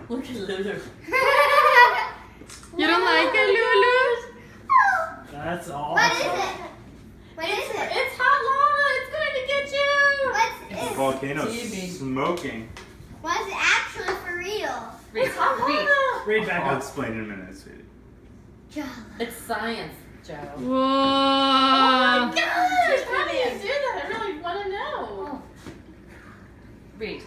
Look at Lulu. You don't like it, Lulu? That's awesome. What is it? What is it? It's hot lava. It's going to get you. What's it? Volcano TV. smoking. What is it actually for real? It's hot lava. Read back I'll Oh. up. explain in a minute, sweetie. Java. It's science, Joe. Whoa. Oh my gosh! How do you do that? I really want to know. Read.